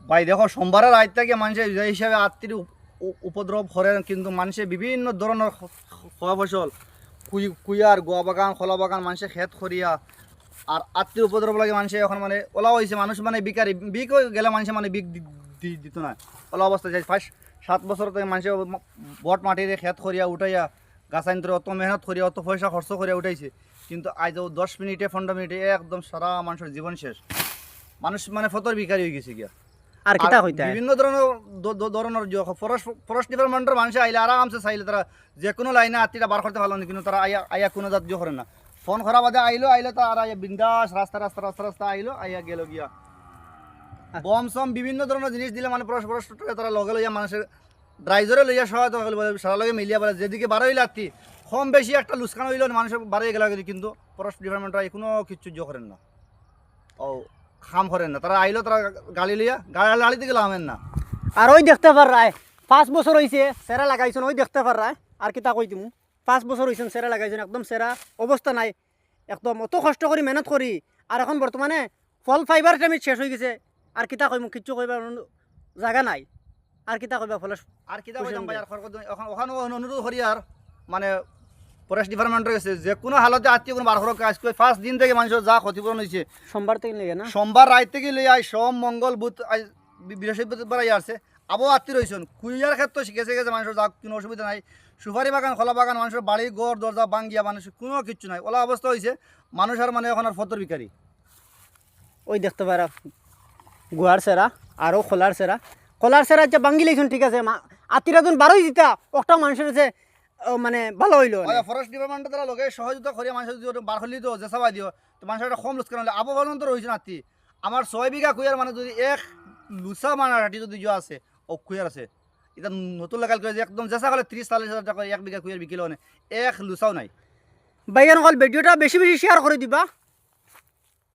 ভাই দেখো সোমবারের রাত থেকে মানুষের যে হিসাবে আত্মীয় উপদ্রব করে, কিন্তু মানুষের বিভিন্ন ধরনের খোয়া ফসল কুইয়ার গোয়া বাগান খোলা বাগান মানুষের ক্ষেত করিয়া আর আত্মীয় উপদ্রব লাগে মানুষের এখন মানে ওলা হয়েছে মানুষ মানে বিকারি বিক হয়ে গেলে মানুষের মানে বিক দিত না ওলা অবস্থা যায়। ফার্স্ট 7 বছর থেকে মানুষের বট মাটিরে ক্ষেত করিয়া উঠাইয়া গাছাইন্তরে অত মেহনত করিয়া অত পয়সা খরচ করিয়া উঠাইছে, কিন্তু আজ 10 মিনিটে 15 মিনিটে একদম সারা মানুষের জীবন শেষ। মানুষ মানে ফতর বিকারি হয়ে গেছে গিয়া। আর কিতা হইতা বিভিন্ন ধরনের ফরেস্ট ডিপার্টমেন্টের মানুষ আইলে আরামসে চাইলে তারা যে কোনো লাইনে আত্মীয়টা বার করতে ভালো না, কিন্তু তারা আইয়া কোনো জাতীয় করে না। ফোন করা বাদে আইলে তো আর আইয়া বিন্দাস রাস্তা আইলো আইয়া গেল গিয়া। বম সম বিভিন্ন ধরনের জিনিস দিলে মানে ফরেস্ট তারা লগে লইয়া মানুষের ড্রাইভারে লইয়া সহায়তা করবে সারা লগে মিলিয়া বলে যেদিকে বারো হইলে আত্মি কম বেশি একটা লুসকান হইল মানুষের বাড়িয়ে গেল, কিন্তু ফরেস্ট ডিপার্টমেন্টরা কোনো কিছু করেন না ও খাম করেন না। তারা আইলো তারা গাড়ি লইয়া গাড়ি থেকে লামেন না। আর ওই দেখতে পার রায় 5 বছর হয়েছে সেরা লাগাইছেন, ওই দেখতে পার রায় আর কিতা কই তুমি 5 বছর হয়েছেন সেরা লাগাইছেন, একদম সেরা অবস্থা নাই, একদম অত কষ্ট করি মেহনত করি আর এখন বর্তমানে ফল ফাইবার টাইম শেষ হয়ে গেছে। আর কিতা কইম কিচ্ছু কইবার জায়গা নাই, আর কিতা কইবা ফলে আর কিতা কইতাম ভাই আর ওখানে অনুরোধ করি আর মানে ফরেস্ট ডিপার্টমেন্টের কাছে যে কোনো হালতে আত্মীয় কোনো বার করক। আজকে ফার্স্ট দিন থেকে মানুষের যা ক্ষতিপূরণ হয়েছে সোমবার থেকে লেগে না, সোমবার রাত থেকে লই আই সোম মঙ্গল বুধ বৃহস্পতিবার আই আসছে আবো আত্মীয় রয়েছেন কুইয়ার ক্ষেত্রে শিখেছে গেছে মানুষের যা কোনো অসুবিধা নাই। সুপারি বাগান খোলা বাগান মানুষের বাড়ি ঘর দরজা ভাঙ্গিয়া মানুষের কোনো কিচ্ছু নাই, ওলা অবস্থা হয়েছে মানুষ আর মানে এখন আর ফতর বিকারি। ওই দেখতে পারা গুহার সেরা আরও খোলার সেরা যে বাঙ্গি লাইছেন ঠিক আছে, আত্মীয়রা যখন বারোই দিতা একটা মানুষের কাছে মানে ভালো হইলো। ফরেস্ট ডিপার্টমেন্টের তারা লগে সহযোগিতা করিয়া মানুষ যদি বার হলি তো যে চাবাই দিও তো মানুষের একটা কম লুচকান হলে আবো পর্যন্ত রয়েছে নাতি আমার 6 বিঘা কুইয়ার মানে যদি এক লুচা মানাটি যদি যা আছে ও কুইয়ার আছে এটা নতুন লাগাল করে একদম জেসা হলে 30-40 হাজার টাকা 1 বিঘা কুইয়ার বিকিলো এক লুচাও নাই। বাইগান কল ভিডিওটা বেশি বেশি শেয়ার করে দিবা।